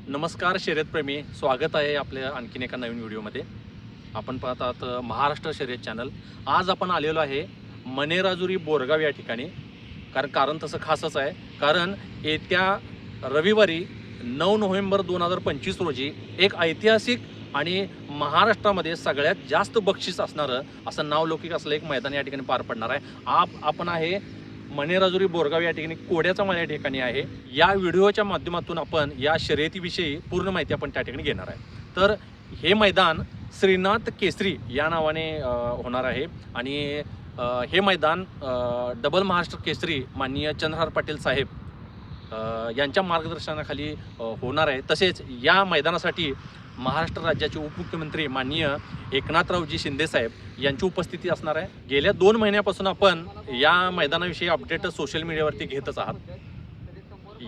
नमस्कार शर्यतप्रेमी, स्वागत आहे आपल्या आणखीन एका नवीन व्हिडिओमध्ये. आपण पाहत आहात महाराष्ट्र शर्यत चॅनल. आज आपण आलेलो आहे मणेराजुरी बोरगाव या ठिकाणी. कारण तसं खासच आहे, कारण येत्या रविवारी 9 नोव्हेंबर 2025 रोजी एक ऐतिहासिक आणि महाराष्ट्रामध्ये सगळ्यात जास्त बक्षीस असणारं असं नावलौकिक असलं एक मैदान या ठिकाणी पार पडणार आहे. आपण आहे मणेराजुरी बोरगाव या ठिकाणी, कोड्याचा माळ या ठिकाणी आहे. या व्हिडिओच्या माध्यमातून आपण या शर्यतीविषयी पूर्ण माहिती आपण त्या ठिकाणी घेणार आहे. तर हे मैदान श्रीनाथ केसरी या नावाने होणार आहे आणि हे मैदान डबल महाराष्ट्र केसरी माननीय चंद्रहार पाटील साहेब यांच्या मार्गदर्शनाखाली होणार आहे. तसेच या मैदानासाठी महाराष्ट्र राज्याचे उपमुख्यमंत्री माननीय एकनाथरावजी शिंदे साहेब यांची उपस्थिती असणार आहे. गेल्या 2 महिन्यापासून आपण या मैदानाविषयी अपडेट सोशल मीडियावरती घेतच आहात.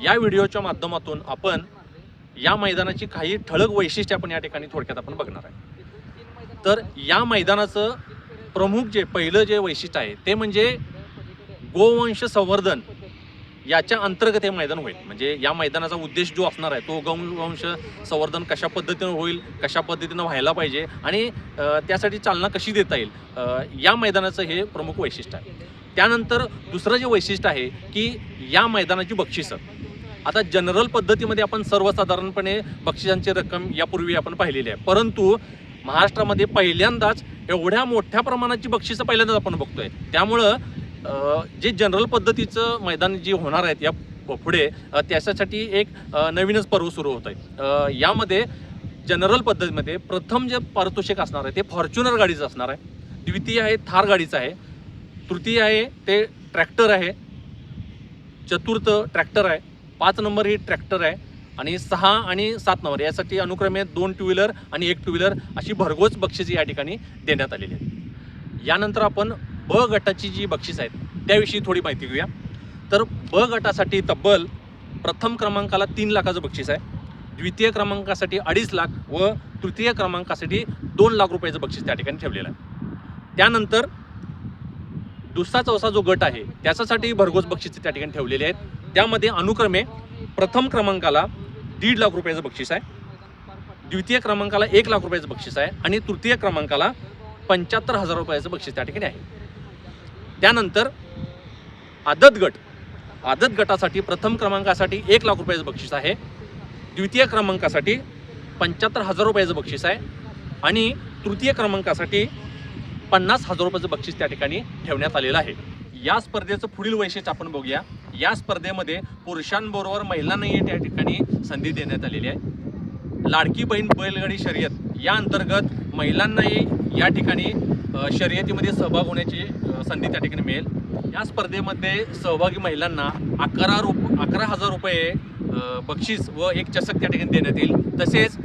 या व्हिडिओच्या माध्यमातून आपण या मैदानाची काही ठळक वैशिष्ट्ये आपण या ठिकाणी थोडक्यात आपण बघणार आहे. तर या मैदानाचं प्रमुख पहिलं जे वैशिष्ट्य आहे ते म्हणजे गोवंश संवर्धन याच्या अंतर्गत हे मैदान होईल. म्हणजे या मैदानाचा उद्देश जो असणार आहे तो गोवंश संवर्धन कशा पद्धतीनं होईल, कशा पद्धतीनं व्हायला पाहिजे आणि त्यासाठी चालना कशी देता येईल, या मैदानाचं हे प्रमुख वैशिष्ट्य आहे. त्यानंतर दुसरं जे वैशिष्ट्य आहे की या मैदानाची बक्षिसं. आता जनरल पद्धतीमध्ये आपण सर्वसाधारणपणे बक्षिसांची रक्कम यापूर्वी आपण पाहिलेली आहे, परंतु महाराष्ट्रामध्ये पहिल्यांदाच एवढ्या मोठ्या प्रमाणाची बक्षिसं पहिल्यांदाच आपण बघतोय. त्यामुळं जे जनरल पद्धतीचं मैदान जे होणार आहेत या पुढे, त्याच्यासाठी एक नवीनच पर्व सुरू होत आहे. यामध्ये जनरल पद्धतीमध्ये प्रथम जे पारितोषिक असणार आहे ते फॉर्च्युनर गाडीचं असणार आहे, द्वितीय आहे थार गाडीचं आहे, तृतीय आहे ते ट्रॅक्टर आहे, चतुर्थ ट्रॅक्टर आहे, 5 नंबर ही ट्रॅक्टर आहे आणि 6 आणि 7 नंबर यासाठी अनुक्रमे 2 टू व्हीलर आणि 1 टू व्हीलर अशी भरघोस बक्षिसे या ठिकाणी देण्यात आलेली आहेत. यानंतर आपण ब गटाची जी बक्षीस आहेत त्याविषयी थोडी माहिती घेऊया. तर ब गटासाठी तब्बल प्रथम क्रमांकाला 3 लाखाचं बक्षीस आहे, द्वितीय क्रमांकासाठी 2.5 लाख व तृतीय क्रमांकासाठी 2 लाख रुपयाचं बक्षीस त्या ठिकाणी ठेवलेलं आहे. त्यानंतर दुसरा चौथा जो गट आहे त्याच्यासाठी भरघोस बक्षीस त्या ठिकाणी ठेवलेले आहेत. त्यामध्ये अनुक्रमे प्रथम क्रमांकाला 1.5 लाख रुपयाचं बक्षीस आहे, द्वितीय क्रमांकाला 1 लाख रुपयाचं बक्षीस आहे आणि तृतीय क्रमांकाला 75,000 रुपयाचं बक्षीस त्या ठिकाणी आहे. त्यानंतर आदत गटासाठी प्रथम क्रमांकासाठी 1 लाख रुपयाचं बक्षीस आहे, द्वितीय क्रमांकासाठी 75,000 रुपयाचं बक्षीस आहे आणि तृतीय क्रमांकासाठी 50,000 रुपयाचं बक्षीस त्या ठिकाणी ठेवण्यात आलेलं आहे. या स्पर्धेचं पुढील वैशिष्ट्य आपण बघूया. या स्पर्धेमध्ये पुरुषांबरोबर महिलांनाही त्या ठिकाणी संधी देण्यात आलेली आहे. लाडकी बहीण बैलगाडी शर्यत या अंतर्गत महिलांनाही या ठिकाणी शर्यतीमध्ये सहभाग होण्याची संधी त्या ठिकाणी मिळेल. या स्पर्धेमध्ये सहभागी महिलांना 11,000 रुपये बक्षीस व 1 चषक त्या ठिकाणी देण्यात येईल. तसेच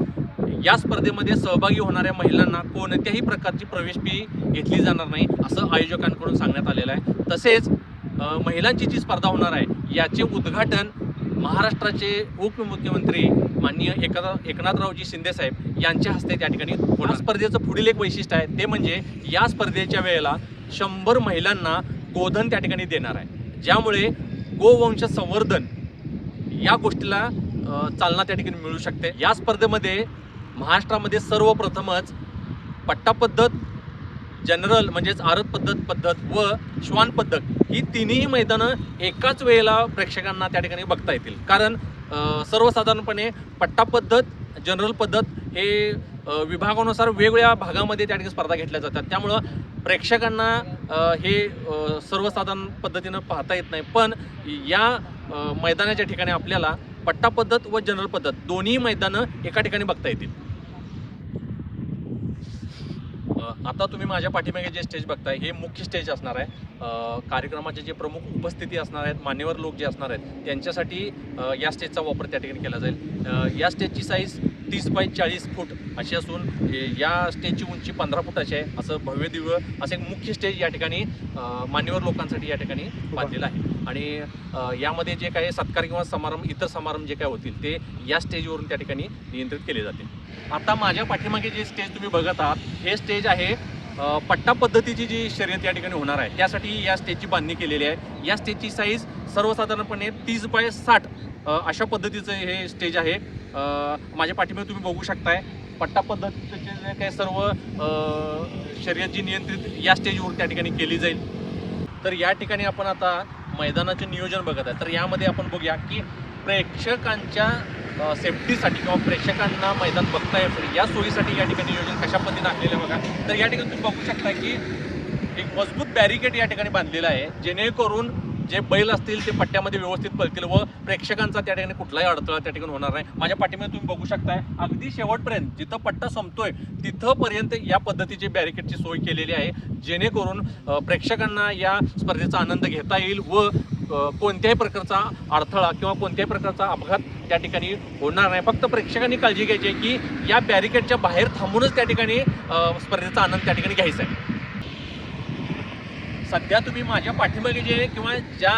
या स्पर्धेमध्ये सहभागी होणाऱ्या महिलांना कोणत्याही प्रकारची प्रवेश फी घेतली जाणार नाही असं आयोजकांकडून सांगण्यात आलेलं आहे. तसेच महिलांची जी स्पर्धा होणार आहे याचे उद्घाटन महाराष्ट्राचे उपमुख्यमंत्री माननीय एकनाथरावजी शिंदे साहेब यांच्या हस्ते त्या ठिकाणी होणार. स्पर्धेचं पुढील एक वैशिष्ट्य आहे ते म्हणजे या स्पर्धेच्या वेळेला 100 महिलांना गोधन त्या ठिकाणी देणार आहे, ज्यामुळे गोवंश संवर्धन या गोष्टीला चालना त्या ठिकाणी मिळू शकते. या स्पर्धेमध्ये महाराष्ट्रामध्ये सर्वप्रथमच पट्टा पद्धत, जनरल म्हणजेच आरत पद्धत व श्वान पद्धत ही तिन्ही मैदानं एकाच वेळेला प्रेक्षकांना त्या ठिकाणी बघता येतील. कारण सर्वसाधारणपणे पट्टा पद्धत, जनरल पद्धत हे विभागानुसार वेगवेगळ्या भागामध्ये त्या ठिकाणी स्पर्धा घेतल्या जातात. त्यामुळं प्रेक्षकांना हे सर्वसाधारण पद्धतीनं पाहता येत नाही. पण या मैदानाच्या ठिकाणी आपल्याला पट्टा पद्धत व जनरल पद्धत दोन्ही मैदानं एका ठिकाणी बघता येतील. आता तुम्ही माझ्या पाठीमागे जे स्टेज बघताय हे मुख्य स्टेज असणार आहे. कार्यक्रमाचे जे प्रमुख उपस्थिती असणार आहेत, मान्यवर लोक जे असणार आहेत त्यांच्यासाठी या स्टेजचा वापर त्या ठिकाणी केला जाईल. या स्टेजची साईज 30 बाय 40 फूट अशी असून या स्टेजची उंची 15 फुटाची आहे. असं भव्य दिव्य असं एक मुख्य स्टेज या ठिकाणी मान्यवर लोकांसाठी या ठिकाणी बांधलेलं आहे. आणि यामध्ये जे काही सत्कार किंवा समारंभ, इतर समारंभ जे काय होतील ते या स्टेजवरून त्या ठिकाणी नियंत्रित केले जातील. आता माझ्या पाठीमागे जे स्टेज तुम्ही बघत आहात हे स्टेज आहे पट्टा पद्धतीची जी शर्यत या ठिकाणी होणार आहे त्यासाठी या स्टेजची बांधणी केलेली आहे. या स्टेजची साईज सर्वसाधारणपणे 30 बाय 60 अशा पद्धतीचं हे स्टेज आहे. माझ्या पाठीमागे तुम्ही बघू शकताय पट्टा पद्धतीचे जे काही सर्व शर्यत जी नियंत्रित या स्टेजवर त्या ठिकाणी केली जाईल. तर या ठिकाणी आपण आता मैदानाचे नियोजन बघत आहे. तर यामध्ये आपण बघूया की प्रेक्षकांच्या सेफ्टीसाठी किंवा प्रेक्षकांना मैदान बघता येईल या सोयीसाठी या ठिकाणी नियोजन कशा पद्धतीने आखलेलं आहे बघा. तर या ठिकाणी तुम्ही बघू शकता की एक मजबूत बॅरिकेड या ठिकाणी बांधलेला आहे, जेणेकरून जे बैल असतील ते पट्ट्यामध्ये व्यवस्थित पळतील व प्रेक्षकांचा त्या ठिकाणी कुठलाही अडथळा त्या ठिकाणी होणार नाही. माझ्या पाठीमध्ये तुम्ही बघू शकताय अगदी शेवटपर्यंत जिथं पट्टा संपतोय तिथंपर्यंत या पद्धतीची बॅरिकेडची सोय केलेली आहे, जेणेकरून प्रेक्षकांना या स्पर्धेचा आनंद घेता येईल व कोणत्याही प्रकारचा अडथळा किंवा कोणत्याही प्रकारचा अपघात त्या ठिकाणी होणार नाही. फक्त प्रेक्षकांनी काळजी घ्यायची आहे की या बॅरिकेडच्या बाहेर थांबूनच त्या ठिकाणी स्पर्धेचा आनंद त्या ठिकाणी घ्यायचा आहे. सध्या तुम्ही माझ्या पाठीमागे जे किंवा ज्या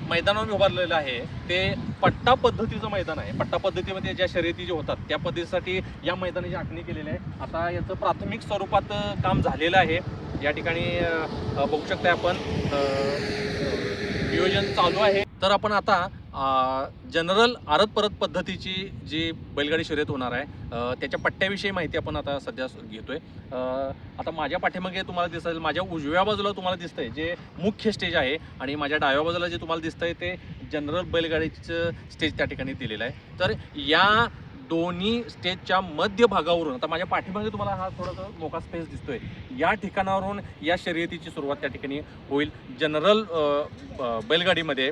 मैदानावर उभारलेलं आहे ते पट्टा पद्धतीचं मैदान आहे. पट्टा पद्धतीमध्ये ज्या शर्यती जे होतात त्या पद्धतीसाठी या मैदानाची आखणी केलेली आहे. आता याचं प्राथमिक स्वरूपात काम झालेलं आहे. या ठिकाणी बघू शकता आपण नियोजन चालू आहे. तर आपण आता जनरल आरत परत पद्धतीची जी बैलगाडी शर्यत होणार आहे त्याच्या पट्ट्याविषयी माहिती आपण आता सध्या घेतोय. आता माझ्या पाठीमागे तुम्हाला दिसेल, माझ्या उजव्या बाजूला तुम्हाला दिसतंय जे मुख्य स्टेज आहे आणि माझ्या डाव्या बाजूला जे तुम्हाला दिसतंय ते जनरल बैलगाडीचं स्टेज त्या ठिकाणी दिलेलं आहे. तर या दोन्ही स्टेजच्या मध्य भागावरून आता माझ्या पाठीमागे तुम्हाला हा थोडासा मोका स्पेस दिसतोय, या ठिकाणावरून या शर्यतीची सुरुवात त्या ठिकाणी होईल. जनरल बैलगाडीमध्ये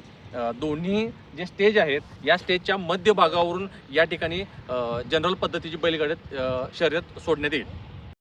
दोन्ही जे स्टेज आहेत या स्टेजच्या मध्य भागावरून या ठिकाणी जनरल पद्धतीची बैलगाडी शर्यत सोडण्यात येईल.